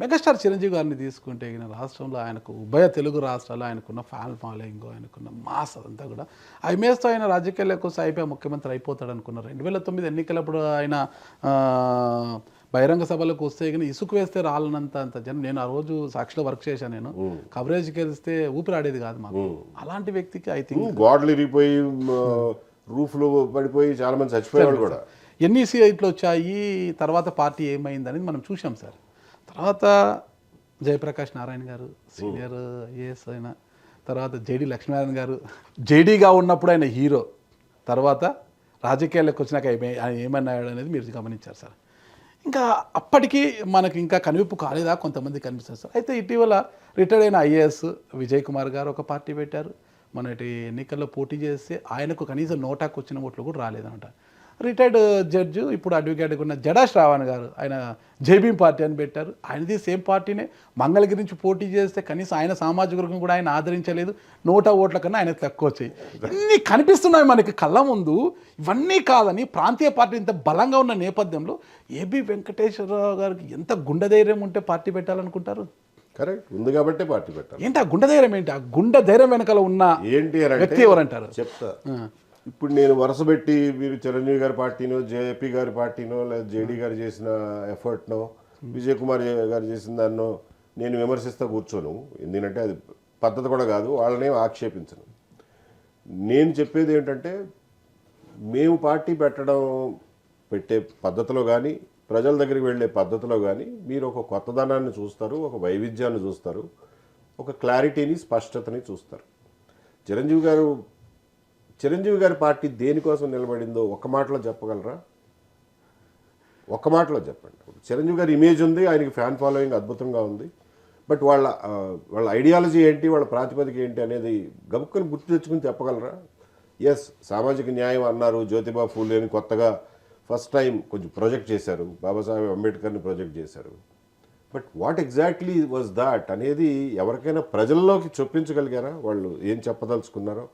Megastar Chiranjeevi గారిని తీసుకుంటే ఈయన రాష్ట్రంలో ఆయనకు ఉభయ తెలుగు రాష్ట్రాల్లో ఆయనకున్న ఫ్యాన్ ఫాలోయింగ్, ఆయనకున్న మాస్ అదంతా కూడా ఆ ఇమేజ్తో ఆయన రాజకీయాలకు అయిపోయి ముఖ్యమంత్రి అయిపోతాడు అనుకున్నారు. 2009 ఎన్నికలప్పుడు ఆయన బహిరంగ సభలకు వస్తే కానీ ఇసుక వేస్తే రాలనంత అంత జనం. నేను ఆ రోజు సాక్షిలో వర్క్ చేశాను. నేను కవరేజ్కి వెళ్తే ఊపిరాడేది కాదు మాకు. అలాంటి వ్యక్తికి ఐ థింక్ గోడలు ఇరిగిపోయి రూఫ్లు పడిపోయి చాలా మంది చచ్చిపోయేవాళ్ళు కూడా. ఎన్ని సీట్లు వచ్చాయి, తర్వాత పార్టీ ఏమైంది అనేది మనం చూసాం సార్. తర్వాత జయప్రకాష్ నారాయణ గారు సీనియర్ ఐఏఎస్ అయిన తర్వాత జేడి లక్ష్మీనారాయణ గారు జేడీగా ఉన్నప్పుడు ఆయన హీరో, తర్వాత రాజకీయాలకు వచ్చినాక ఆయన ఏమన్నాడు అనేది మీరు గమనించారు సార్. ఇంకా అప్పటికి మనకి ఇంకా కనువిప్పు కాలేదా కొంతమంది కనిపిస్తారు సార్. అయితే ఇటీవల రిటైర్డ్ అయిన ఐఏఎస్ విజయ్ కుమార్ గారు ఒక పార్టీ పెట్టారు. మొన్నటి ఎన్నికల్లో పోటీ చేస్తే ఆయనకు కనీసం నోటాకు వచ్చిన ఓట్లు కూడా రాలేదన్నమాట. రిటైర్డ్ జడ్జి ఇప్పుడు అడ్వకేట్గా ఉన్న జడా శ్రావణ్ గారు ఆయన జేబీఎం పార్టీ అని పెట్టారు. ఆయనది సేమ్ పార్టీనే. మంగళగిరి నుంచి పోటీ చేస్తే కనీసం ఆయన సామాజిక వర్గం కూడా ఆయన ఆదరించలేదు. నోటా ఓట్ల కన్నా ఆయనకు తక్కువ వచ్చాయి. ఇన్ని కనిపిస్తున్నాయి మనకి కళ్ళ ముందు. ఇవన్నీ కాదని ప్రాంతీయ పార్టీ ఇంత బలంగా ఉన్న నేపథ్యంలో ఏబి వెంకటేశ్వరరావు గారికి ఎంత గుండె ధైర్యం ఉంటే పార్టీ పెట్టాలనుకుంటారు? కరెక్ట్ ఉంది కాబట్టి పార్టీ పెట్టాలి. ఏంటి ఆ గుండె ధైర్యం? ఏంటి ఆ గుండె ధైర్యం వెనకాల ఉన్న ఏంటి వ్యక్తి ఎవరంటారు? చెప్తా. ఇప్పుడు నేను వరుస పెట్టి మీరు చిరంజీవి గారి పార్టీనో, జేపీ గారి పార్టీనో, లేదా జేడీ గారు చేసిన ఎఫర్ట్నో, విజయ్ కుమార్ గారు చేసిన దాన్నో నేను విమర్శిస్తా కూర్చోను. ఎందుకంటే అది పద్ధతి కూడా కాదు, వాళ్ళనే ఆక్షేపించను. నేను చెప్పేది ఏంటంటే మేము పార్టీ పెట్టే పద్ధతిలో కానీ, ప్రజల దగ్గరికి వెళ్ళే పద్ధతిలో కానీ మీరు ఒక కొత్తదనాన్ని చూస్తారు, ఒక వైవిధ్యాన్ని చూస్తారు, ఒక క్లారిటీని, స్పష్టతని చూస్తారు. చిరంజీవి గారి పార్టీ దేనికోసం నిలబడిందో ఒక మాటలో చెప్పగలరా? ఒక మాటలో చెప్పండి. చిరంజీవి గారి ఇమేజ్ ఉంది, ఆయనకి ఫ్యాన్ ఫాలోయింగ్ అద్భుతంగా ఉంది. బట్ వాళ్ళ ఐడియాలజీ ఏంటి, వాళ్ళ ప్రాతిపదిక ఏంటి అనేది గబుక్కని గుర్తు తెచ్చుకుని చెప్పగలరా? ఎస్, సామాజిక న్యాయం అన్నారు, జ్యోతిబా ఫూలే అని కొత్తగా ఫస్ట్ టైం కొంచెం ప్రొజెక్ట్ చేశారు, బాబాసాహెబ్ అంబేద్కర్ని ప్రొజెక్ట్ చేశారు. But what exactly was that అనేది ఎవరికైనా ప్రజల్లోకి చొప్పించగలిగారా? వాళ్ళు ఏం చెప్పదలుచుకున్నారో?